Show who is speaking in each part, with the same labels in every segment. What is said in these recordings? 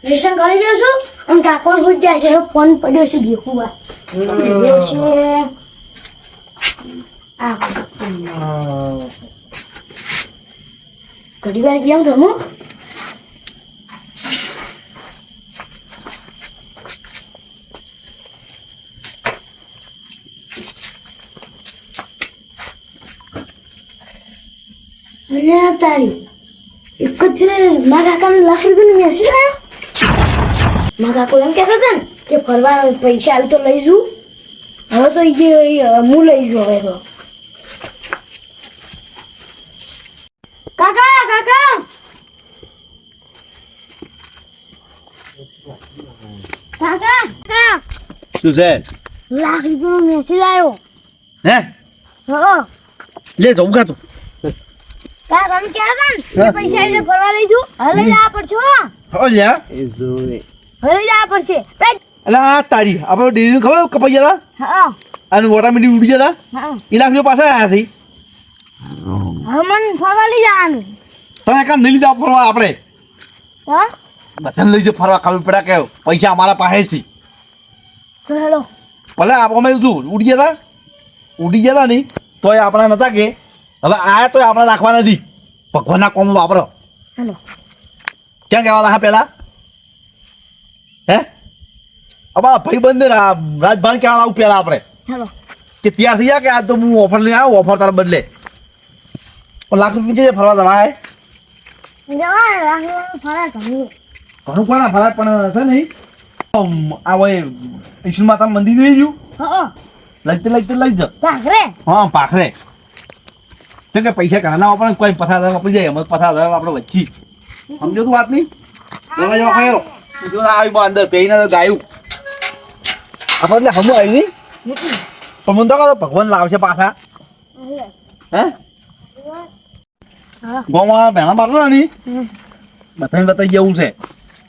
Speaker 1: Lesson કરી રહ્યો છું અને કાકો ભૂજ જાય છે ફોન પડ્યો છે દેખું બા પડ્યો છે આ ઘડી વાર કેમ રમો તારી એક જ ફેરે મારા કાકાને લાખ રૂપિયાનો મેસેજ આવ્યો મારા કાકો એમ કહેતા હતા ને કે ફરવા પૈસા આવી તો લઈ જઉં હવે તો હું લઈ જઉં હવે તો કાકા કાકા કાકા કાકા
Speaker 2: શું છે
Speaker 1: લાખ રૂપિયાનો મેસેજ આવ્યો
Speaker 2: હે
Speaker 1: હા
Speaker 2: લે જાઉં કા તું
Speaker 1: કાકા એમ કહેતા ને કે પૈસા આવીને ફરવા લઈ જઉં હવે લઈ જવા પડશે હો
Speaker 2: હો લ્યા
Speaker 1: હવે લઈ જવા પડશે
Speaker 2: અલા આ તારી આપણે ડેરી ખબર કપાઈ ગયા
Speaker 1: હા
Speaker 2: અને ઓટોમેટિક ઉડી ગયા
Speaker 1: હા
Speaker 2: 1 લાખ રૂપિયા પાછા આવ્યા છે
Speaker 1: હવે મને ફરવા લઈ જવાનું
Speaker 2: તને કાં નહીં લીધા ફરવા આપણે
Speaker 1: હા
Speaker 2: બધાને લઈ જાઓ ફરવા ખબર પડ્યા કે પૈસા અમારા પાસે છે
Speaker 1: તો હેલો
Speaker 2: ભલે અમે ઉડી ગયા હતા નહીં તોય આપણા નતા કે હવે આયા તોય આપણે રાખવા નથી ભગવાનના કોમ વાપરો
Speaker 1: હેલો
Speaker 2: ક્યાં કહેવાના હા પેલા હે અમારા ભાઈબંધ રાજભાઈ કહેવાના આવું પેલા આપણે
Speaker 1: હેલો
Speaker 2: કે તૈયાર થઈ જા કે આજ તો હું ઓફર લઈને આવું ઓફર તારા બદલે પણ લાખ રૂપિયા છે ફરવા જવા હે
Speaker 1: જવા રાખવાનું ફરવા ઘણું
Speaker 2: ઘણું કોના ફરવા પણ છે નહીં આ હોય ઈશ્વર માતા મંદિર નહીં ગયું
Speaker 1: હા
Speaker 2: લઈ જ
Speaker 1: ભાખરે
Speaker 2: હા પાખરે તો કે પૈસા ઘણા વાપરે કોઈ પથાર વાપરી જાય એમ પથાર આપણે વચ્ચી સમજો તું વાત નહીં એમાં જવા ખાયો જો આવી અંદર પહેરીને તો ગાયું આપણે એટલે હમું આવી નહીં પણ મને તો કહો ભગવાન લાવશે પાછા હે ગોમાં ભેણા મારતા નહીં બધાને બતાવી જવું છે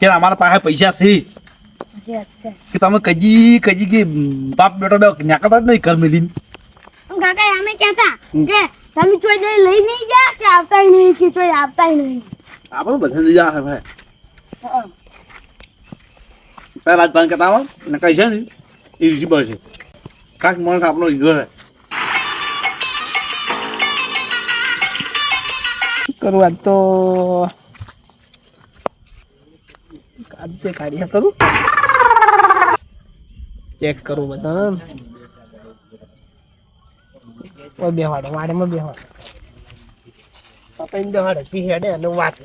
Speaker 2: કે અમારા પાસે પૈસા છે કે તમે કજી કે બાપ બેટો બે નાકતા જ નહીં ઘર મિલીને
Speaker 1: કાકા અમે કહેતા કે તમે ચોઈ લઈ નહીં જા કે આવતા નહીં કે ચોઈ આવતા નહીં
Speaker 2: આપણે બધા લઈ જા ભાઈ પેલા રાજભાન કહેતા હોય ને કઈ છે ને એ રિસીબર છે કાંક માણસ આપણો હીરો છે
Speaker 3: કરું આજ તો આજે કાર્ય કરું ચેક કરું બધા બેવાડે વાડેમાં બેવાડે પપ્પાને બેવાડે પી હેડે અને વાત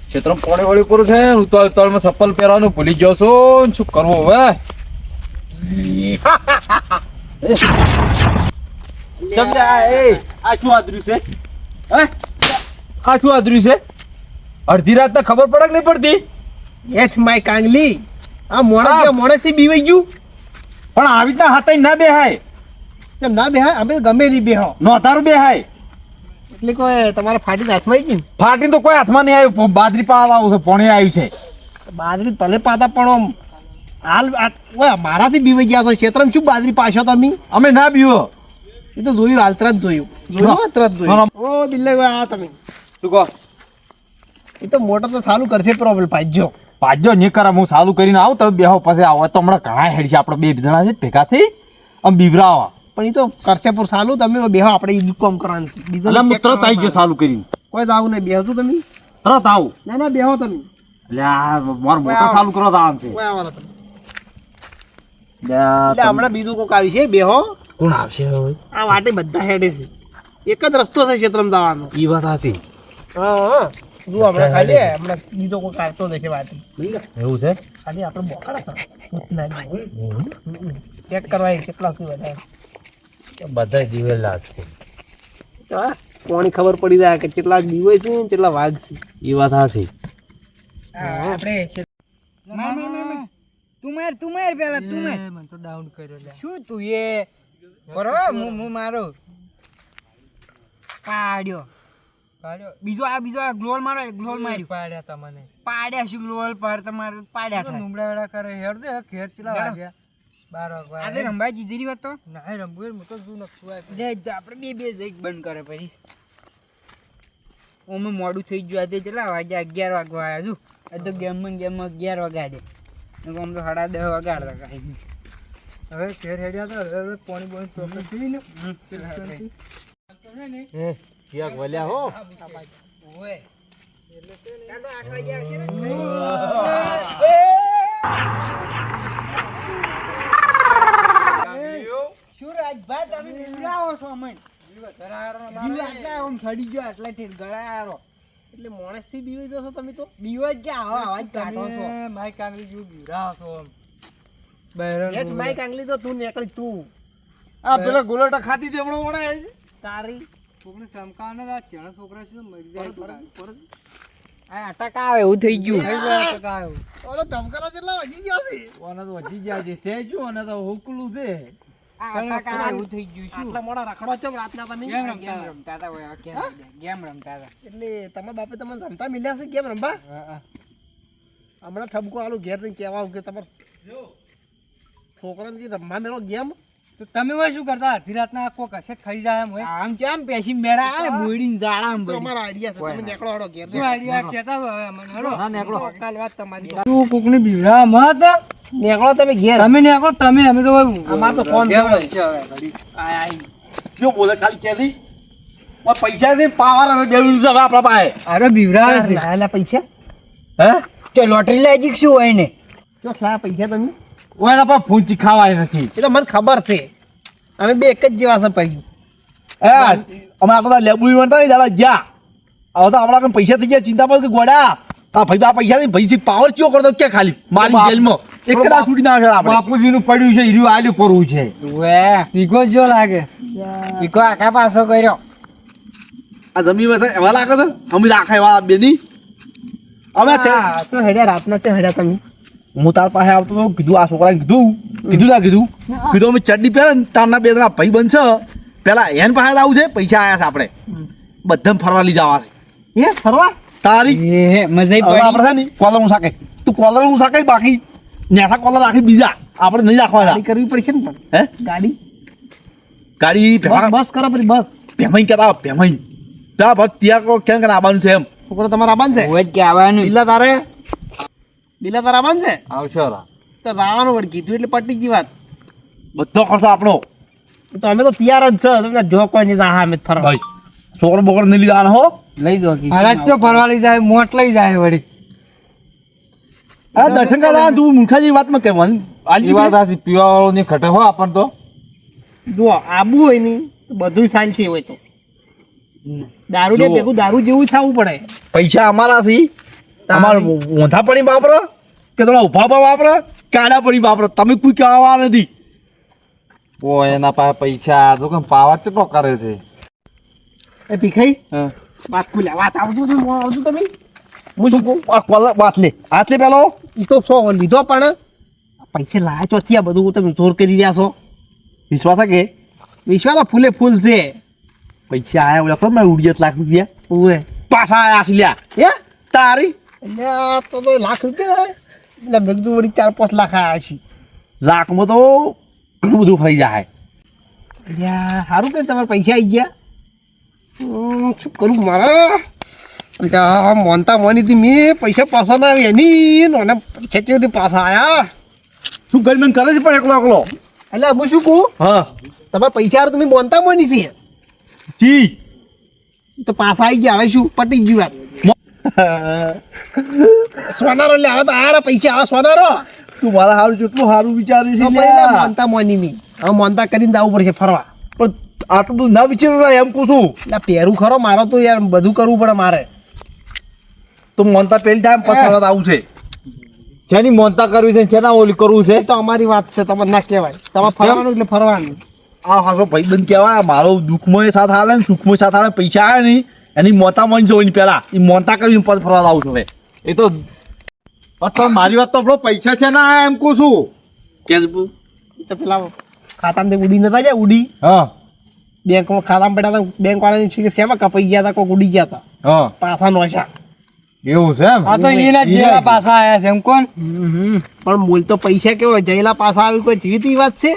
Speaker 2: ક્ષેત્ર પોણી વળી પૂરું છે ઉતાળમાં ચપ્પલ પહેરવાનું ભૂલી ગયો છું શું કરવું હવે આ શું આદર્યું છે હે આ શું આદર્યું છે અડધી રાત ખબર પડે કે નહીં પડતી
Speaker 3: એઠ માય કાંગલી આ મોણસ થી બીવાઈ ગયું
Speaker 2: પણ આવી રીતના હાથે ના બેહાય
Speaker 3: એમ ના બેહાય અમે ગમે નહીં બેહો
Speaker 2: નોતારું બેહાય
Speaker 3: એટલે કોઈ તમારા ફાટી હાથમાં આવી ગયું
Speaker 2: ફાટી તો કોઈ હાથમાં નહીં આવ્યું બાદરી પાવા આવું છે પોણી આવ્યું છે
Speaker 3: બાજરી ભલે પાતા પણ હાલ મારાથી બીવાઈ ગયા છો ક્ષેત્રમાં શું બાજરી પાછો તમે
Speaker 2: અમે ના બીવો
Speaker 3: એ તો જોયું હાલ તરત જોયું ઓ બિલ્લા આ તમે
Speaker 2: શું કહો
Speaker 3: એ તો મોટર તો ચાલુ કરશે પ્રોબ્લેમ પાજો
Speaker 2: નહીં કરા હું સારું કરીને આવું તમે બેહો પછી આવો તો હમણાં ઘણા હેડ છે આપણે બે જણા છે ભેગા થઈ આમ બીવરાવા
Speaker 3: પણ એ તો કરશે પર ચાલુ તમે બેહો આપણે એ કામ કરવાનું
Speaker 2: એટલે હું તરત આવી ગયો ચાલુ કરીને
Speaker 3: કોઈ આવું નહીં બેહો છું તમે
Speaker 2: તરત આવું
Speaker 3: ના બેહો તમે
Speaker 2: એટલે આ મારું મોટર ચાલુ કરો તો આમ છે
Speaker 3: કોઈ આવવાના તમે એટલે હમણાં બીજું કોઈક આવી છે બેહો
Speaker 2: કોણ આવશે હવે
Speaker 3: આ વાટે બધા હેડે છે એક જ રસ્તો છે ક્ષેત્રમાં જવાનો
Speaker 2: એ વાત સાચી
Speaker 3: હા જો હમણાં ખાલી હમણાં બીજો કોઈ કાઢતો દેશે વાટી
Speaker 2: એવું છે
Speaker 3: ખાલી આપણે બોકાડા ચેક કરવા કેટલા શું વધારે
Speaker 2: બધા દિવેલા છે
Speaker 3: કોની ખબર પડી જાય કે કેટલા દિવસ છે ને કેટલા વાઘ છે
Speaker 2: એ વાત સાચી
Speaker 4: આપણે તું માર પેલા તું માર
Speaker 3: મને તો ડાઉન કર્યો લે
Speaker 4: શું તું એ બરોબર હું મારો પાડ્યો બીજો આ ગ્લોલ મારો ગ્લોલ માર્યું
Speaker 3: પાડ્યા તમને
Speaker 4: પાડ્યા શું ગ્લોલ પર તમારે પાડ્યા થાય
Speaker 3: નુમડા વેડા કરે હેડ દે ઘેર ચલા વાગ્યા
Speaker 4: આજે રંબા જીતી રહ્યો તો ના રંબુ હું તો શું નખું આપણે બે જઈ બંધ કરે પછી ઓમે મોડું થઈ ગયું આજે કેટલા વાગ્યા 11 વાગવા આવ્યા છું આ તો ગેમમાં 11 વાગ્યા દે આમ તો 10:30 વાગ્યા કાંઈ હવે ફેર હેડ્યા તો હવે પાણી બોણી ચોકલેટ પી ને
Speaker 2: ક્યાંક વલ્યા હો
Speaker 4: ઓય એટલે કાં તો 8 વાગ્યા આવશે ને શું રાજભાઈ તમે બિવડાવો છો અમને સડી ગયો આટલા ઠેર ગળાયારો
Speaker 3: એટલે માણસ થી બીવી જશો તમે તો
Speaker 4: બીવો જ ક્યાં આવા અવાજ કાઢો છો
Speaker 3: માઈક આંગળી જેવું બીવરાવો છો
Speaker 4: બહેરણ
Speaker 3: માઈક આંગળી તો તું નીકળી તું
Speaker 2: આ પેલા ગોલાટા ખાતી છે હમણાં વણાય
Speaker 3: તારી
Speaker 4: છોકરી સમકાવને આ ચણા છોકરા શું મરી જાય આ અટક આવે એવું થઈ ગયું અટક આવ્યો
Speaker 3: ઓલો ધમકારા જેટલા વધી ગયા છે
Speaker 2: ઓને તો વધી ગયા છે સેજુ અને તો હુકલું છે
Speaker 4: આ અટક આવે એવું થઈ ગયું શું
Speaker 3: આટલા મોડા રખડો છો રાતના તમે
Speaker 4: ગેમ રમતા હતા ઓય ગેમ રમતા હતા
Speaker 3: એટલે તમારા બાપે તમને રમતા મિલ્યા છે કેમ રમવા હમણાં ઠપકો આલું ઘેર ને કહેવા કે તમારે છોકરાને જે રમવા મેળો ગેમ
Speaker 4: તો તમે હોય શું કરતા અડધી રાતના આખો કશેટ ખાઈ જાય એમ હોય આમ ચામ પેસી મેળા આવે મોડીને જાળા આમ બધી
Speaker 3: તમારા આઈડિયા છે તમે નીકળો હડો ઘેર
Speaker 4: શું આઈડિયા કહેતા હોય હવે અમને હેડો
Speaker 2: હા નીકળો
Speaker 3: કાલ વાત તમારી
Speaker 4: તું કોકની બીવડા મત
Speaker 3: નીકળો તમે ઘેર
Speaker 4: તમે નીકળો તમે અમે તો
Speaker 3: અમાર તો ફોન
Speaker 4: ગેમ
Speaker 3: કરો.
Speaker 4: રમશે હવે ઘડી આય
Speaker 2: જો બોલે ખાલી કેથી પૈસા છે પાવર અને બે મિનિટ હવે આપણા પાસે
Speaker 4: અરે બીવડા છે
Speaker 3: લાયેલા પૈસા
Speaker 2: હે
Speaker 4: તો લોટરી લાગી શું હોય ને
Speaker 3: જો લાયા પૈસા તમે
Speaker 2: ઓના પર ફૂંચી ખાવાય નથી
Speaker 3: એ તો મને ખબર છે અમે બે એક જ જેવા છે પડી
Speaker 2: હે અમે આટલા લેબુ વણતા નહીં દાડા ગયા હવે તો આપણા કને પૈસા થઈ ગયા ચિંતા પર કે ગોડા આ ભાઈ આ પૈસા થી ભાઈ પાવર ચો કરતો કે ખાલી મારી જેલમાં એક કદા છૂટી ના આવે આપણે બાપુજીનું પડ્યું છે હીરું આલ્યું કરવું છે
Speaker 4: વે પીકો જો લાગે પીકો આખા પાછો કર્યો
Speaker 2: આ જમીન વસે એવા લાગે છે અમે રાખા એવા બેની અમે
Speaker 3: હા તો હેડ્યા રાતના તે હેડ્યા તમે
Speaker 2: હું તાર પાસે આવતો તો કીધું આ છોકરાને કીધું કીધું અમે ચડ્ડી પહેરે ને તારના બે જણા ભાઈ બનશે પેલા એન પાસે આવું છે પૈસા આયા છે આપણે બધાને ફરવા લઈ જવા છે
Speaker 3: એ ફરવા
Speaker 2: તારી
Speaker 4: એ મજા
Speaker 2: હવે આપણે છે ને કોલર હું સાકે તું કોલર હું સાકે બાકી નેઠા કોલર રાખી બીજા આપણે નહીં રાખવા
Speaker 3: ગાડી કરવી પડશે ને પણ
Speaker 2: હે
Speaker 3: ગાડી
Speaker 2: ગાડી
Speaker 3: બસ કરો પછી બસ
Speaker 2: ભેમાઈ કહેતા ભેમાઈ ત્યાં બસ તૈયાર કરો કેમ કે આવવાનું છે એમ
Speaker 3: છોકરો તમારે આબાન છે
Speaker 4: હોય કે આવવાનું
Speaker 3: બિલ્લા તારે આબાન છે
Speaker 2: આવશે
Speaker 3: તો રાવાનું વળી કીધું એટલે પટી ગઈ વાત
Speaker 2: બધો ખર્ચો આપણો
Speaker 3: તો અમે તો તૈયાર જ છે તમને જો કોઈ નહીં હા અમે ફરવા
Speaker 2: ભાઈ છોકરો બોકરો નહીં લીધા હો
Speaker 3: લઈ જો
Speaker 4: હાલત ચો ફરવા લઈ જાય મોટ લઈ જાય વળી
Speaker 2: આ દર્શન કરવા તું મૂર્ખાજી વાતમાં કહેવાની આલી વાત આથી પીવા વાળો ની ખટે હો આપણ તો
Speaker 3: જો આબુ હોય ની તો બધું સાયન્સી હોય તો દારૂ ને ભેગું દારૂ જેવું થવું પડે
Speaker 2: પૈસા અમારા છે અમારે ઊંધા પડી વાપરો કે તમે ઉભા પર વાપરો કાળા પડી વાપરો તમે કોઈ કહેવા નથી ઓ એના પાસે પૈસા તો કે પાવર કેટલો કરે છે
Speaker 3: એ ભીખાઈ
Speaker 2: હા
Speaker 3: વાત ખુલ્યા વાત આવજો તમે
Speaker 2: હું શું કહું આ કોલર વાત લે હાથ લે પેલો
Speaker 3: ઈ તો સો લીધો પણ પૈસા લાયા ચોથી આ બધું તમે જોર કરી રહ્યા છો
Speaker 2: વિશ્વાસ છે કે
Speaker 3: વિશ્વાસ તો ફૂલે ફૂલ છે
Speaker 2: પૈસા આયા ઓલા ખબર ને 1 લાખ રૂપિયા
Speaker 3: ઓએ
Speaker 2: પાછા આયા છે લ્યા
Speaker 3: હે
Speaker 2: તારી
Speaker 3: એટલે આ તો લાખ રૂપિયા એટલે મેં કીધું વળી 4-5 લાખ આયા છે
Speaker 2: લાખમાં તો ઘણું બધું ફરી જાય
Speaker 3: સારું કે તમારે પૈસા આવી ગયા શું કરું મારા મોનતા મોની હતી મેં પૈસા પાછા ના આવી એની ને પૈસા ચેવથી પાછા આયા
Speaker 2: શું ગરમીન કરે છે પણ એકલો
Speaker 3: એટલે હું શું કહું
Speaker 2: હા
Speaker 3: તમારા પૈસા હારું તમે મોનતા મોની છે
Speaker 2: જી
Speaker 3: તો પાછા આવી ગયા હવે શું પટી ગયું સોનારો લે હવે તો આરા પૈસા આવે સોનારો
Speaker 2: તું મારા હારું કેટલું સારું વિચારે છે
Speaker 3: તો
Speaker 2: લ્યા.
Speaker 3: મોનતા મોની ની હવે મોનતા કરીને જવું પડશે ફરવા
Speaker 2: પણ આટલું બધું ના વિચારું એમ કહું છું
Speaker 3: એટલે પહેરું ખરો મારે તો યાર બધું કરવું પડે મારે
Speaker 2: તો મોનતા પેલી ટાઈમ પકડવા આવું છે જેની મોનતા કરવી છે જેના ઓલી કરવું છે
Speaker 3: એ તો અમારી વાત છે તમારે ના કહેવાય તમારે ફરવાનું એટલે ફરવાનું
Speaker 2: આ હાસો ભાઈ બંધ કહેવાય મારો દુઃખમાં સાથ હાલે ને સુખમાં સાથ હાલે પૈસા આવે નહીં એની મોતા મન છે પેલા એ મોનતા કરીને પછી ફરવા આવું છું હવે એ તો પણ મારી વાત તો આપણો પૈસા છે ના એમ કહું છું કે
Speaker 3: તો પેલા ખાતામાં ઉડી નતા જાય ઉડી
Speaker 2: હા
Speaker 3: બેંકમાં ખાતામાં બેઠા હતા બેંક વાળાની છે કે શેમાં કપાઈ ગયા હતા કોઈ ઉડી ગયા હતા
Speaker 2: હા
Speaker 3: પાછા નોશા
Speaker 2: એવું છે એમ
Speaker 4: આ તો એના જેવા પાછા આયા છે એમ કોણ
Speaker 3: પણ મૂળ તો પૈસા કેવો જયેલા પાછા આવી કોઈ જીવિત વાત છે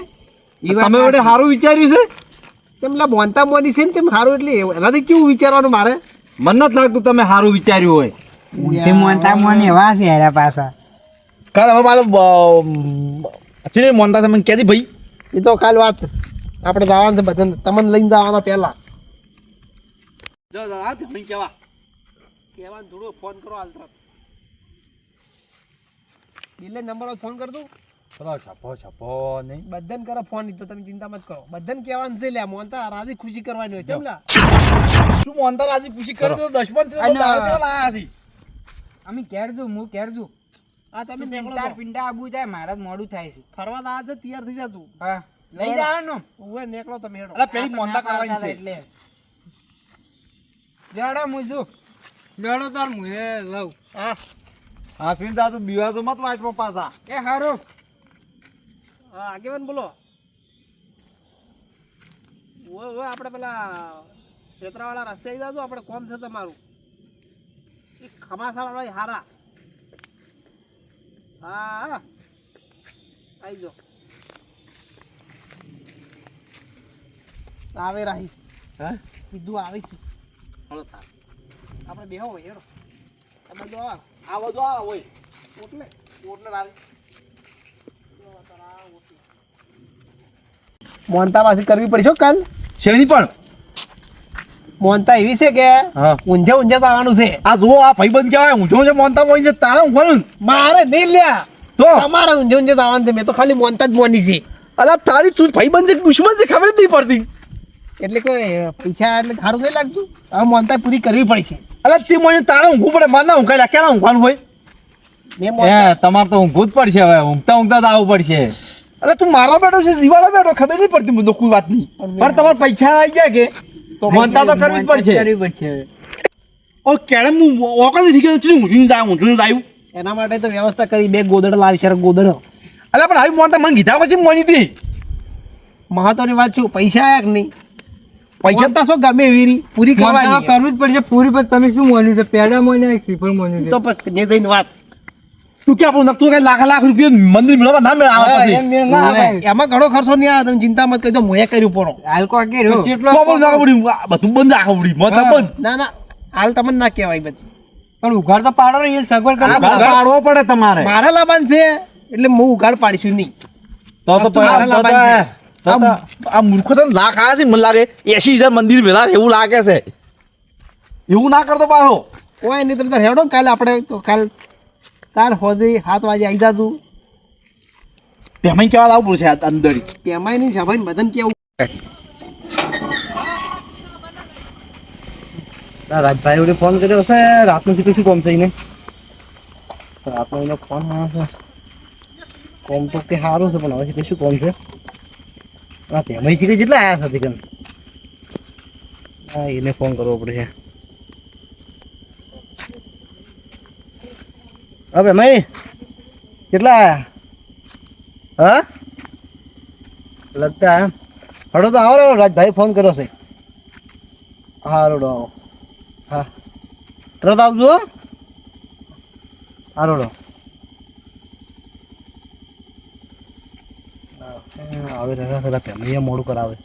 Speaker 2: તમે વડે સારું વિચાર્યું છે
Speaker 3: કેમ લા મોનતા મોની છે ને તેમ સારું એટલે એનાથી કેવું વિચારવાનું મારે
Speaker 2: મને નથી લાગતું તમે સારું વિચાર્યું હોય
Speaker 4: તે મોનતા મોન એવા છે હેરા પાછા
Speaker 2: કાલ હવે મારે મોનતા તમે ક્યાંથી ભાઈ
Speaker 3: એ તો કાલ વાત આપણે જવાનું છે બધા તમને લઈને જવાના પહેલા
Speaker 2: જો દાદા તમે કેવા
Speaker 3: કહેવાનું થોડું ફોન કરો હાલ તરફ બિલે નંબર ફોન કર દઉં
Speaker 2: છપો નહીં
Speaker 3: બધાને કરો ફોન તો તમે ચિંતા મત કરો બધાને કહેવાનું છે લ્યા મોનતા રાજી ખુશી કરવાની હોય કેમ લા
Speaker 2: શું મોનતા રાજી પૂછી કરી તો 10 પણ દાળ કેવા લાયા છે
Speaker 4: અમે કેર દઉં હું કેર દઉં
Speaker 3: આ તમે નીકળો
Speaker 4: પિંટાર
Speaker 3: તો.
Speaker 4: પિંટા આબુ જાય મારા જ મોડું થાય છે
Speaker 3: ફરવા દા છે તૈયાર થઈ જા તું
Speaker 4: હા લઈ જવાનું
Speaker 3: ઓવે નીકળો તમે હેડો
Speaker 2: અલા પેલી મોનતા કરવાની છે
Speaker 4: એટલે લેડો મુજુ લેડો તાર મુએ લઉં
Speaker 3: હા
Speaker 2: હા સિંધા તો બીવા તો મત વાટમાં પાછા
Speaker 4: એ હારું
Speaker 3: હા આગેવાન બોલો ઓવે આપણે પેલા ક્ષેત્રવાળા રસ્તે આવી જાજો આપણે કોમ છે તમારું એ ખમાસાર વાળા હારા હા આવી જો આવે રાહી
Speaker 2: હે
Speaker 3: કીધું આવી છે
Speaker 2: હળો થા
Speaker 3: આપણે બેહો હોય હેડો તમે જો
Speaker 2: આવો જો આવો ઓય
Speaker 3: ઓટલે
Speaker 2: ઓટલે રાજી
Speaker 3: મોનતા પાછી કરવી પડશે હો કાલ
Speaker 2: શેની પણ
Speaker 3: મોનતા એવી છે કે
Speaker 2: હા
Speaker 3: ઊંઝે ઊંઝે આવવાનું છે
Speaker 2: આ જુઓ આ ભાઈબંધ કહેવાય ઊંઝો છે મોનતા મોઈ છે તારે ઊંઘવાનું
Speaker 3: મારે નહીં લ્યા
Speaker 2: તો
Speaker 3: તમારે ઊંઝે ઊંઝે આવવાનું છે મેં તો ખાલી મોનતા જ મોની છે
Speaker 2: અલા તારી તું ભાઈબંધ છે કે દુશ્મન છે ખબર જ નહીં પડતી
Speaker 3: એટલે કોઈ પૈસા એટલે સારું નહીં લાગતું હવે મોનતા પૂરી કરવી પડશે
Speaker 2: અલા તે મોઈ તારે ઊંઘવું પડે માર ના ઊંઘાય ક્યાં ઊંઘવાનું હોય
Speaker 3: મેં મોનતા
Speaker 2: તમારે તો ઊંઘવું જ પડશે હવે ઊંઘતા ઊંઘતા જ આવવું પડશે અલે તું મારા બેઠો છે દિવાળા બેઠો ખબર નહીં પડતી મને તો કોઈ વાત નહીં પણ તમારે પૈસા આવી જાય કે તો મોનતા તો કરવી જ પડશે
Speaker 4: કરવી પડશે
Speaker 2: ઓ કેડમ હું ઓકલ નથી કે ઊંચું જાય
Speaker 3: એના માટે તો વ્યવસ્થા કરી બે ગોદડ લાવી છે ગોદડ
Speaker 2: અલા પણ આવી મોનતા મને કીધા પછી મોની હતી
Speaker 3: મહત્વની વાત શું પૈસા આયા કે નહીં
Speaker 2: પૈસા
Speaker 3: પૈસા તો શું ગમે એવી રી પૂરી કરવાની
Speaker 4: કરવું જ પડશે પૂરી પર તમે શું મોન્યું છે પહેલા મોન્યું શ્રીફળ મોન્યું છે
Speaker 3: તો પછી જઈને વાત
Speaker 2: તું ક્યાં પણ તું કઈ લાખ રૂપિયા મંદિર મેળવવા ના મેળ આવે
Speaker 4: હા,
Speaker 2: પછી
Speaker 4: એમ મેળ ના આવે.
Speaker 3: એમાં ઘણો ખર્ચો નહીં આવે તમે ચિંતા મત કરજો મોએ કર્યું પડો
Speaker 4: હાલકો કે રહ્યો
Speaker 2: તો પણ ના પડી બધું બંધ રાખવું પડી મોતા
Speaker 4: હા.
Speaker 2: બંધ
Speaker 3: ના ના હાલ તમને ના કહેવાય બધું
Speaker 4: પણ ઉઘાડ તો પાડો ને એ સગવડ
Speaker 3: હા,
Speaker 4: કરી
Speaker 2: પાડવો પડે તમારે
Speaker 3: મારા લાભાન છે એટલે હું ઉગાડ પાડીશું નહીં
Speaker 2: તો
Speaker 3: મારા લાભાન છે.
Speaker 2: આ મૂર્ખો છે ને લાખ આયા છે મને લાગે 80,000 મંદિર ભેલા છે એવું લાગે છે એવું ના કરતો પાછો
Speaker 3: કોઈ નહીં તમે હેડો કાલે આપણે તો કાલ હોજે 7 વાગે આવી જાતું
Speaker 2: પેમેન્ટ કેવા લાવવું પડશે આ અંદર
Speaker 3: પેમાય નહીં સાભાઈ બધાને કેવું
Speaker 2: રાજભાઈ ઓલે ફોન કર્યો છે રાતનું શું કોમ છે એને રાતનો એનો ફોન આવે છે કોમ તો કે સારું છે પણ હવે શું કોમ છે આ પેમેન્ટ છે જેટલા આયા છે કન હા એને ફોન કરવો પડશે હવે મેં કેટલા આયા હા લગતા હડો તો આવો રાજભાઈ ફોન કર્યો છે હા રોડો આવો હા તરત આવજો હા રોડો આવે રહ્યા પેલા ફેમિલી મોડું કરાવે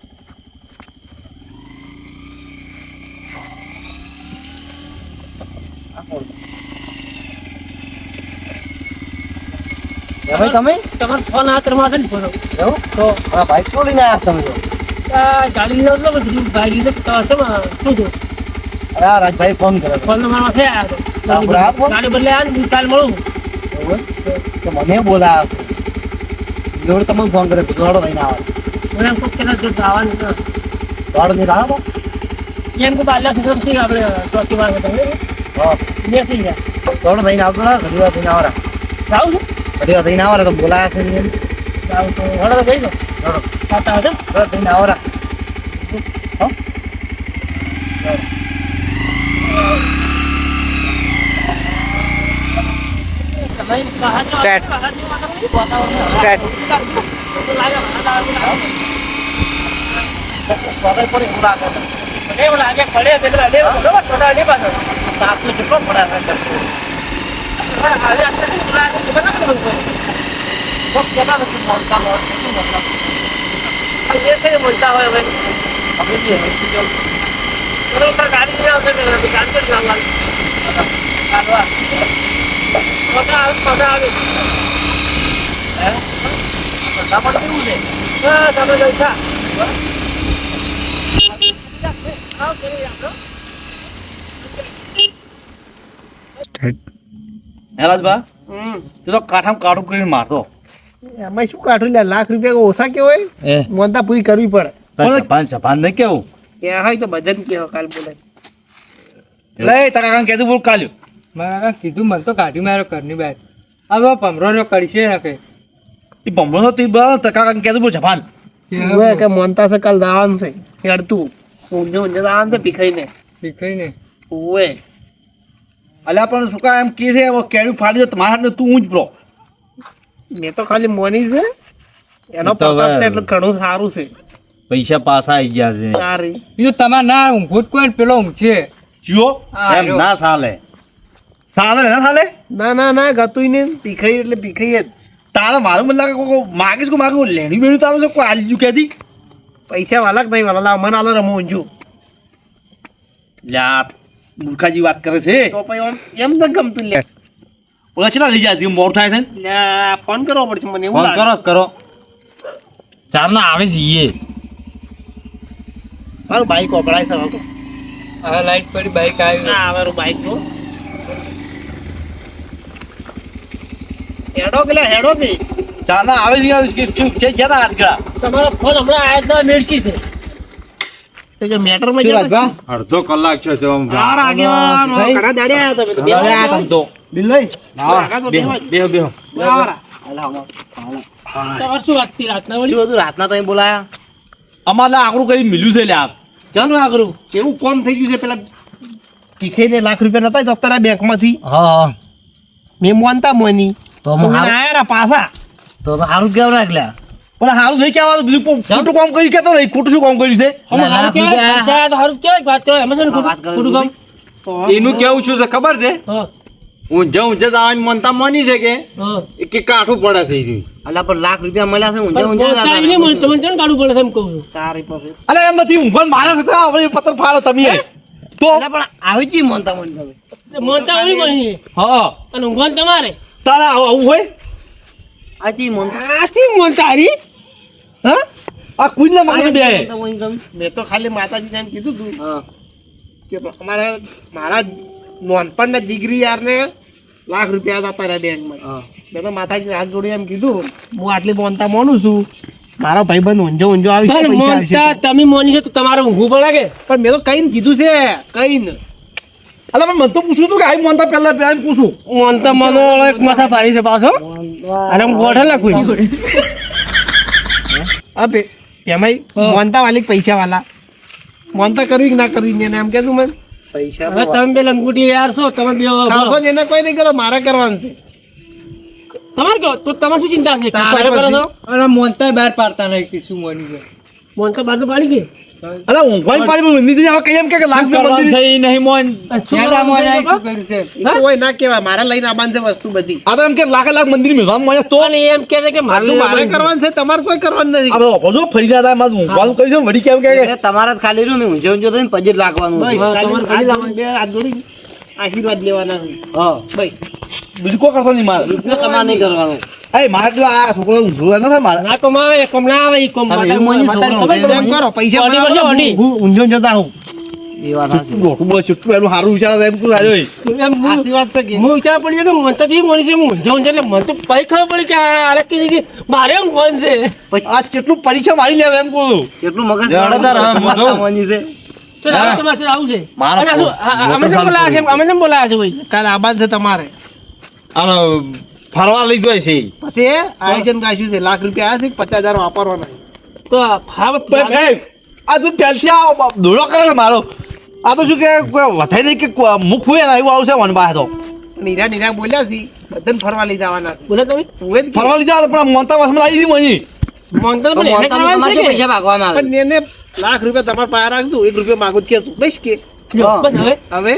Speaker 2: ભાઈ તમે
Speaker 5: તમારો ફોન હાથમાં છે ને ફોન
Speaker 2: એવું તો આ બાઈક તો લઈને આવ્યા તમે તો
Speaker 5: ગાડી લઈને આવતો બધું ગાડી લઈને શું થયું
Speaker 2: અરે આ રાજભાઈ ફોન કર્યો
Speaker 5: ફોન મારા માથે આવ્યો
Speaker 2: આપણે આ ફોન?
Speaker 5: ગાડી બદલે આવ્યા ને કાલ મળું
Speaker 2: એવું તો મને બોલા જોડે તમને ફોન કર્યો કીધું હાડો લઈને આવે
Speaker 5: મને એમ કોઈ કેના જો આવવાનું છે.
Speaker 2: હાડો નહીં લાવો
Speaker 5: એમ કે બાજલા સુધી થી આપણે ચોથી વાર તમને
Speaker 2: હા
Speaker 5: બેસી ગયા
Speaker 2: હાડો લઈને આવતો ના ઘડી વાર થઈને આવરા
Speaker 5: જાઉં છું
Speaker 2: ઘડી વાર થઈને આવરા તો બોલાયા છે ને
Speaker 5: જાઉં છું હળો તો ગઈ દો
Speaker 2: હાડો
Speaker 5: ખાતા આવજો
Speaker 2: ઘડી થઈને આવરા હા
Speaker 5: તમારી બહાર
Speaker 3: Start.
Speaker 5: વાતાવરણ
Speaker 3: Start.
Speaker 5: લાગે
Speaker 2: સ્વાગત પડે એવું લાગે
Speaker 5: મને એવું લાગે પડે એટલે અડે બરોબર છોટા નહીં પાછો
Speaker 2: તાપનો કેટલો પડે છે
Speaker 5: હા હવે આપણે શું લાગે ખબર ના ખબર પડે
Speaker 2: કોક કહેતા હતા કે મોનતા લોટ શું મતલબ
Speaker 5: એ છે મનતા હોય હવે
Speaker 2: આપણે જે હોસ્પિટલ
Speaker 5: બરોબર ગાડી લઈ આવશે મેં દુકાન પર જવાનું
Speaker 2: કાઢવા
Speaker 5: મજા આવે
Speaker 2: હે તમારે કેવું છે
Speaker 5: હા તમે જલસા
Speaker 2: હેલાજબા તું તો કાઠામ કાઢું કરીને મારતો
Speaker 3: એમાં શું કાઢું લે, લાખ રૂપિયા ઓછા કેવાય,
Speaker 2: એ
Speaker 3: મોનતા પૂરી કરવી પડે.
Speaker 2: પણ જપાન નહીં કેવું
Speaker 3: ક્યાં હોય તો બધાને કહેવો કાલ બોલાય.
Speaker 2: લે તારા કાકા કહેતું બોલ કાલ્યો
Speaker 4: મારા કાકા કીધું મને તો કાઢી માર્યો ઘરની બહાર આ તો ભમરો કરશે હકે
Speaker 2: એ બમણો તી બા તારા કાકા કહેતું બોલ જપાન
Speaker 3: હવે કે મોનતા છે કાલ દાવાનું છે હેડતું ઊંઝે ઊંઝે દાવાનું છે પીખાઈને.
Speaker 4: શીખાઈને
Speaker 3: ઓવે
Speaker 2: અલ્યા પણ શું કા એમ કે છે હવે કેળું ફાડી દે તમારા હાથને તું ઊંચ બ્રો
Speaker 3: મેં તો ખાલી મોની છે એનો
Speaker 2: એ તો હવે-
Speaker 3: પ્રતાપ છે એટલે ઘણું સારું છે.
Speaker 2: પૈસા પાછા આવી ગયા છે
Speaker 3: સારી
Speaker 4: બીજું તમારે ના ઊંઘું જ કોઈ ને પેલો ઊંઘશે
Speaker 2: જીઓ
Speaker 4: હા,
Speaker 2: એમ
Speaker 4: રહ્યો.
Speaker 2: ના ચાલે ચાલે ના ચાલે
Speaker 3: ના ના ના ગતું ને પીખાઈ એટલે પીખાઈ જ.
Speaker 2: તારે મારું મને લાગે કોઈ માગીશ કોઈ માગું લેણી બેણી તારું છે કોઈ આલી જુ કહેતી
Speaker 3: પૈસા વાલા કે નહીં વાલા લાવ મને આલો રમો ઊંઝું
Speaker 2: લ્યા મૂર્ખાજી વાત કરે છે
Speaker 3: તો પછી આમ એમ ન ગમતું લે.
Speaker 2: ઓલા છેલ્લા લઈ જાય છે મોડું થાય છે ને
Speaker 3: લે, ફોન કરવો પડશે મને એવું
Speaker 2: ફોન
Speaker 3: લાગે.
Speaker 2: કરો કરો ચાર ના આવે છે ઈએ
Speaker 3: મારું બાઈક વપરાય છે હવે તો.
Speaker 4: હવે લાઈટ પડી બાઈક આવી
Speaker 3: ના મારું બાઈક તો હેડો કે લે, હેડો કે
Speaker 2: ચાર ના આવે છે શું છે જ્યાં આજગળા
Speaker 5: તમારો ફોન હમણાં આયા તો મેળસી છે
Speaker 3: તો જો મેટરમાં જતો
Speaker 2: અડધો કલાક છે
Speaker 3: યાર આગેવાન ઘણા દાડે આયા તમે તો બે
Speaker 2: તમ તો બિલભાઈ
Speaker 3: આગા તો બેહો જ.
Speaker 2: બેહો બેહો
Speaker 3: યાર
Speaker 5: તમારે શું વાગતી રાતના વળી
Speaker 2: શું હતું રાતના તમે બોલાયા અમારે આકડું કરી મિલ્યું છે લ્યા
Speaker 5: ચાલો આગળ
Speaker 3: કેવું કોમ થઈ ગયું છે પેલા પીખાઈને લાખ રૂપિયા નતા જતા બેંકમાંથી
Speaker 2: હા
Speaker 3: મેં મોનતા મોની
Speaker 2: તો
Speaker 3: તો મને આયા રા પાછા
Speaker 2: તો સારું કેવું રાખલ્યા પણ સારું નહીં કહેવા બીજું ખોટું કામ કરી કેતો નહીં ખોટું શું કામ કર્યું છે
Speaker 5: અમે હારું કહેવાય પૈસા આયા તો હારું કહેવાય વાત કહેવાય એમાં છે ને ખોટું કામ
Speaker 6: એનું કેવું શું છે ખબર છે
Speaker 5: હા
Speaker 6: ઊંઝે ઊંઝે જવાની મનતા મોની છે કે
Speaker 5: હા
Speaker 6: કે કાઠું પડે છે ઈ રહ્યું.
Speaker 2: અલ્યા પણ લાખ રૂપિયા મળ્યા છે
Speaker 5: પણ બોલતા ઈ નહીં મળે, તમને કેમ કાઢવું પડે છે એમ કહું છું
Speaker 3: તારી પાસે
Speaker 2: અલે એમ નથી ઊંઘવાનું મારા સાથે આપણે પત્તર ફાડો તમે તો
Speaker 3: પણ આવી જ મોનતા મોની તમે
Speaker 5: તે મોનતા ઓલી મળી
Speaker 2: હા
Speaker 5: અને ઊંઘવાનું તમારે
Speaker 2: તારા આવું હોય
Speaker 3: આજી મોનતા
Speaker 5: આથી મોનતા હારી હા
Speaker 2: આ કુંજના મગજ બે
Speaker 3: મેં તો ખાલી માતાજીને એમ કીધું તું કે અમારે મારા નોનપણના દીકરી યારને લાખ રૂપિયા જતા રહ્યા બેંકમાં મેં તો માતાજીને હાથ જોડી એમ કીધું હું આટલી મોનતા મોનું છું મારો ભાઈબંધ ઊંઝો ઊંઝો આવી છે,
Speaker 5: પણ
Speaker 3: પૈસા આવશે.
Speaker 5: મોનતા તમે મોની છે તો તમારે ઊંઘવું પડે કે
Speaker 3: પણ મેં તો કઈને કીધું છે કઈને
Speaker 2: અલે પણ મને તો પૂછું તું કે આઈ મોનતા પહેલા પહેલા પૂછું
Speaker 5: મોનતા મનો વાળો એક માથા ભારી છે પાછો અને હું ગોઠે નાખું
Speaker 3: અબે એમાંય મોનતા વાલી પૈસા વાલા મોનતા કરવી કે ના કરવી ને એને એમ કહેતું મને પૈસા
Speaker 5: હવે તમે બે લંગુટી યાર છો તમે બે
Speaker 3: ખાસો ને એને કોઈ નહીં કરો મારે કરવાનું છે
Speaker 5: તમારે કહો તો તમારે શું ચિંતા છે
Speaker 3: તારે
Speaker 5: કરો છો
Speaker 4: અને મોનતા બહાર પાડતા નહીં કે શું મોની છે
Speaker 5: મોનતા બાર તો પાડી ગઈ
Speaker 2: અલે ઊંઘવાની પાડી પણ નીચે હવે કઈ એમ કે લાખ
Speaker 6: કરવાનું છે ઈ નહીં મોન
Speaker 4: નેડા મોને આ શું કર્યું છે
Speaker 3: એ તો કોઈ ના કહેવાય મારે લઈને આવવાનું છે વસ્તુ બધી
Speaker 2: આ તો એમ કે લાખ લાખ મંદિર મેળવા મળ્યા તો
Speaker 5: અને એમ કહે છે કે
Speaker 3: આટલું મારે કરવાનું છે તમારે કોઈ કરવાનું નથી
Speaker 2: આ બધો અપોજો ફરી ગયા હતા મારું ઊંઘવાનું કર્યું છે વળી કેમ કે
Speaker 6: તમારે જ ખાલી રહ્યું ને ઊંઝે ઊંઝે થઈને પછી જ લાગવાનું
Speaker 3: બસ,
Speaker 5: હા,
Speaker 3: ખાલી
Speaker 5: તમારે
Speaker 3: હાથ
Speaker 5: ખાલી
Speaker 3: બે હાથ જોડી આશીર્વાદ લેવાના છે
Speaker 2: હા
Speaker 3: ભાઈ
Speaker 2: બીજું કોઈ કરતો નહીં મારે
Speaker 6: તમારે નહીં કરવાનું
Speaker 2: એ મારે એટલે આ છોકરો ઊંઘો ના થાય મારે
Speaker 5: ના કોમ આવે કોમ ના આવે ઈ કોમ
Speaker 6: તમે
Speaker 5: માતા-
Speaker 6: એવું માની
Speaker 5: માતાને
Speaker 6: છોકરો
Speaker 5: ખબર
Speaker 3: એમ
Speaker 5: પડે.
Speaker 3: કરો પૈસા
Speaker 5: ઓડી
Speaker 3: બનાવો,
Speaker 5: પડશે, ઓડી.
Speaker 3: હું ઊંઝો જતા આવું
Speaker 6: એ વાત સાચી.
Speaker 2: મોટું બસ ચુટ્ટું એનું સારું વિચાર એમ તું આવ્યો
Speaker 5: એમ હું-
Speaker 3: આશીર્વાદ છે કે
Speaker 5: હું વિચાર પડ્યો કે મનતા થી મોની છે હું જાઉં એટલે મને તો પૈ ખબર પડી કે આ અલગ કીધી કે મારે ઊંઘવાનું છે
Speaker 2: આ કેટલું પરીક્ષા મારી લે એમ કહું
Speaker 6: કેટલું મગજ
Speaker 2: જડતા રહે,
Speaker 6: મનતા
Speaker 2: મોઢું.
Speaker 6: મોની છે
Speaker 5: તો આવું તમારે સાથે આવું છે
Speaker 2: મારો
Speaker 5: અને આ શું,
Speaker 2: મોટો
Speaker 5: અમે કેમ બોલાયા છે અમે કેમ બોલાયા છે ભાઈ
Speaker 3: કાલે આબાદ છે તમારે
Speaker 2: અને ફરવા લઈ જાય છે
Speaker 3: પછી આયોજન રાખ્યું છે લાખ રૂપિયા આવ્યા છે 50,000 વાપરવાના
Speaker 5: તો હા
Speaker 2: આ તું પહેલથી આ દોડો કરે છે મારો આ તો શું કે કોઈ વધાઈ નહીં કે મુખ હોય ને એવું આવશે મને પાસે તો
Speaker 3: નીરા નીરા બોલ્યા છે બધાને ફરવા લઈ જવાના છે.
Speaker 5: બોલે તમે
Speaker 3: તું જ કે.
Speaker 2: ફરવા લઈ જાવ પણ મોનતા વાસમાં લાવી દીધી મને
Speaker 5: મોનતા
Speaker 6: તો
Speaker 5: પણ એને
Speaker 6: મોનતામાં
Speaker 5: કરવાનું
Speaker 6: તમારે
Speaker 5: છે
Speaker 6: કે
Speaker 5: કે?
Speaker 6: પૈસા ભાગવાના આવે
Speaker 3: પણ એને લાખ રૂપિયા તમારે પાસે રાખજો, 1 રૂપિયા માગું જ કેશું બસ કે
Speaker 5: લ્યો, બસ હવે
Speaker 3: હવે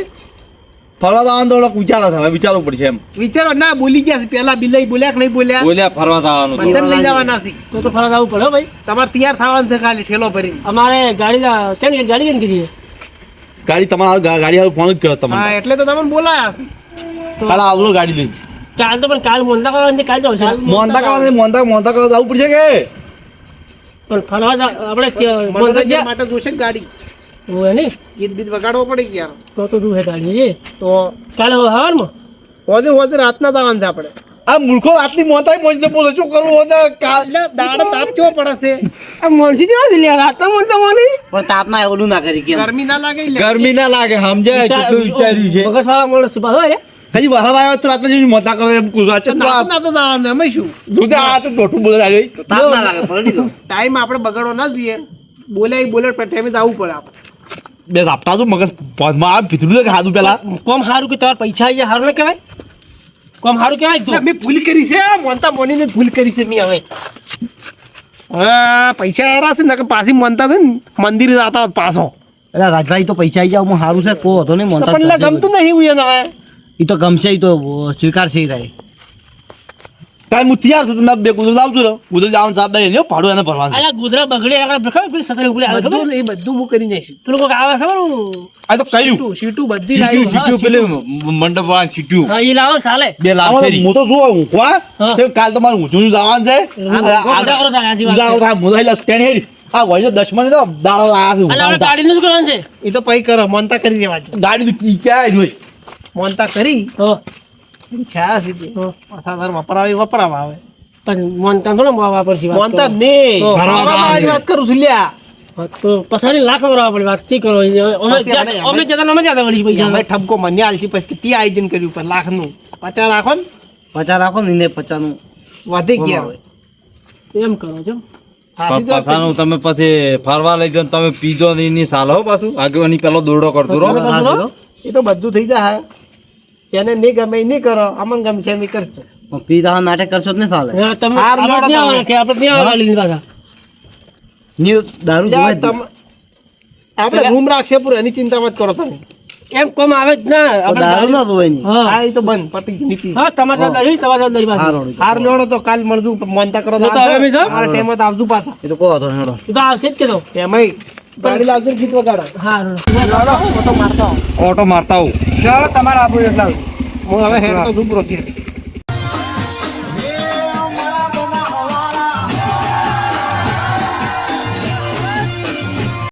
Speaker 2: ફરવા જવાનું તો થોડોક વિચારો છે, હવે વિચારવું પડશે એમ.
Speaker 3: વિચારો ના બોલી ગયા છે પેલા બિલાઈ બોલ્યા કે નહીં બોલ્યા
Speaker 2: બોલ્યા ફરવા જવાનું તો.
Speaker 3: બંધન લઈ જવાના છે
Speaker 5: તો ફરવા જવું પડે હો ભાઈ.
Speaker 3: તમારે તૈયાર થવાનું છે ખાલી ઠેલો ભરીને
Speaker 5: અમારે ગાડી કેમ કીધી
Speaker 2: ગાડી તમારા ગાડી હારું ફોન જ કર્યો તમને.
Speaker 3: હા એટલે તો તમને બોલાયા છે
Speaker 2: કાલે આવજો ગાડી લઈને.
Speaker 5: કાલ તો પણ કાલ મોંધા કરવાની છે, કાલ તો આવશે.
Speaker 2: મોંધા કરવા મોંધા કરવા જવું પડશે કે
Speaker 5: પણ ફરવા આપણે મોંધા
Speaker 3: મનોરંજન
Speaker 5: જ્યાં
Speaker 3: માટે જોશે ને ગાડી
Speaker 5: હોય નહીં
Speaker 3: ગીત બીત વગાડવો પડે કે યાર
Speaker 5: તો દૂર હે ગાડી એ
Speaker 3: તો
Speaker 5: કાલે હવારમાં
Speaker 3: હોજે હોજે રાતના જવાનું છે આપણે
Speaker 2: આ મૂર્ખો આટલી મોંધાઈ મોંજે બોલો શું કરવું હોતે
Speaker 3: એટલે દાડે તાપ કેવો પડે છે
Speaker 5: આ મોણસી જેવા છે લ્યા, રાતના મોંધા મોની
Speaker 6: પણ તાપના એવડું ના કરી કેમ
Speaker 3: ગરમી ના લાગે એટલે
Speaker 2: ગરમી ના લાગે સમજાય કેટલું વિચાર્યું છે.
Speaker 5: મગજવાળા માણસ પાછો હે
Speaker 2: હજી વરસાદ આવ્યો તો રાતના જેવી મોંધા કરે એમ કુસા છે.
Speaker 3: રાતના તો જવાનું અમે શું
Speaker 2: દૂધે આ તો દોઢું બોલે આવી.
Speaker 6: તાપ ના લાગે પડી લો
Speaker 3: ટાઈમ આપણે બગાડવો ના જોઈએ બોલ્યા બોલે ટાઈમે જવું પડે આપણે
Speaker 2: બે ઝાપટા તો મગજ પગમાં આવે ભીતરું કે હાથું પેલા
Speaker 5: કોમ સારું કે તમારે પૈસા આવી જાય સારું ના કહેવાય? કોમ સારું કહેવાય તો
Speaker 3: મેં ભૂલ કરી છે મોનતા મોનીને ભૂલ કરી છે મેં હવે પૈસા આરા છે ને કે પાછી મોનતા છે ને મંદિરે જતા હોત પાછો
Speaker 6: એટલે રાજભાઈ તો પૈસા આવી જાવ હું સારું છે કો હતો ને
Speaker 3: તો
Speaker 6: મોનતા
Speaker 3: પણ એટલે ગમતું નહીં હું એને હવે
Speaker 6: એ તો ગમશે એ તો સ્વીકારશે ઈ રહે
Speaker 2: કાંઈ હું તૈયાર છું તમે બે ગુજર આવતું રહો ગુજર જવાનું સાથ નહીં ભાડું એને ભરવાનું.
Speaker 5: અલા ગોધરા બગડે આગળ ખબર પેલી સકરે ઉકળી આવે ખબર?
Speaker 3: બધું એ બધું હું કરી જઈશ
Speaker 5: પેલું કોક આવે ખબર?
Speaker 2: આ તો કહ્યું
Speaker 3: સીટું બધી
Speaker 2: સીટ્યું
Speaker 3: લાવી
Speaker 2: સીટ્યું પેલું મંડપ વાળા સીટ્યું
Speaker 5: હા એ લાવો ચાલે.
Speaker 2: બે લાખ છે. હું તો જો ઊંઘવા
Speaker 5: હા.
Speaker 2: તે કાલ તમારે ઊંચું જવાનું છે
Speaker 5: ઉજાગરો થાય, આજી વાત છે.
Speaker 2: ઉજાગરો થાય. હું તો એટલે સ્ટેન્ડ હેરી આ વળી તો 10 મિનિટ તો દાડા લાયા છે
Speaker 5: અલા આપણે
Speaker 2: ઊંઘા.
Speaker 5: ગાડીનું શું કરવાનું છે?
Speaker 3: એ તો પૈ કરો મોનતા કરી દેવા છે
Speaker 2: ગાડી તો ઈ ક્યાં જોઈ
Speaker 3: મોનતા કરી
Speaker 5: હા.
Speaker 3: છા સીધી પાછા તાર વપરાવા આવે
Speaker 5: પણ મોનતા થોડો વાપરશી વાત
Speaker 3: મોનતા
Speaker 5: કરો.
Speaker 3: ને
Speaker 5: તો
Speaker 3: ફરવા વાત કરું છું લ્યા
Speaker 5: હા, તો પછાડી લાખ વપરાવા પડે વાત શી કરો અમે જતા અમે જતા વળી પૈસા
Speaker 3: અમે ઠપકો મને આલસી પછી તે આયોજન કર્યું પર લાખનું 50 રાખો ને
Speaker 6: 50 રાખો ને 50 નું
Speaker 3: વધી ગયા હવે
Speaker 5: એમ કરો છો.
Speaker 2: પાછાનું તમે પછી ફરવા લઈ જાઓ તમે પીજો ને એની સાલ હો પાછું આગળની પેલો દોરડો કરતો રહો.
Speaker 5: તમે કરશો હો?
Speaker 3: એ તો બધું થઈ જાય જેને નહીં ગમે એ નહીં કરો અમને ગમશે એમ ઈ કરશે
Speaker 6: પી દા નાટક કરશો જ ને સાલે
Speaker 5: હા, તમે
Speaker 3: હાર
Speaker 5: આપણે
Speaker 3: લડો
Speaker 5: ત્યાં
Speaker 3: તમે.
Speaker 5: આવવાના કે આપણે ત્યાં આવવાના લીધી પાછા.
Speaker 6: ન્યુ દારૂ
Speaker 3: લ્યા,
Speaker 6: જોવે જ નહીં.
Speaker 3: આપણે રૂમ રાખશે પૂરો એની ચિંતા મત કરો તમે
Speaker 5: એમ કોમ આવે જ ના
Speaker 6: તો
Speaker 5: આપણે
Speaker 6: દારૂ ના જોવે નહીં
Speaker 5: હા
Speaker 3: હા એ તો બંધ પટી નીકળી
Speaker 5: હા તમારે જવાબદારી તમારે જવાબદારી પાછી.
Speaker 6: હારો ળી.
Speaker 3: હાર લેવાનો તો કાલ મળતું મોનતા કરો
Speaker 5: તો હવે બી જાઓ.
Speaker 3: મારા ટાઈમ આવજો પાછા
Speaker 6: એ તો કહો હતો હેડો
Speaker 5: તું તો આવશે જ કે તો
Speaker 3: એમાંય ગાડી લાવજો ને ગીત વગાડો
Speaker 5: હા
Speaker 3: ઓટો મારતા આવો.
Speaker 2: ઓટો મારતા આવું
Speaker 4: ચાલો તમારે આપું એટલા
Speaker 3: હું હવે હેડ તો શું પ્રોગ્રામ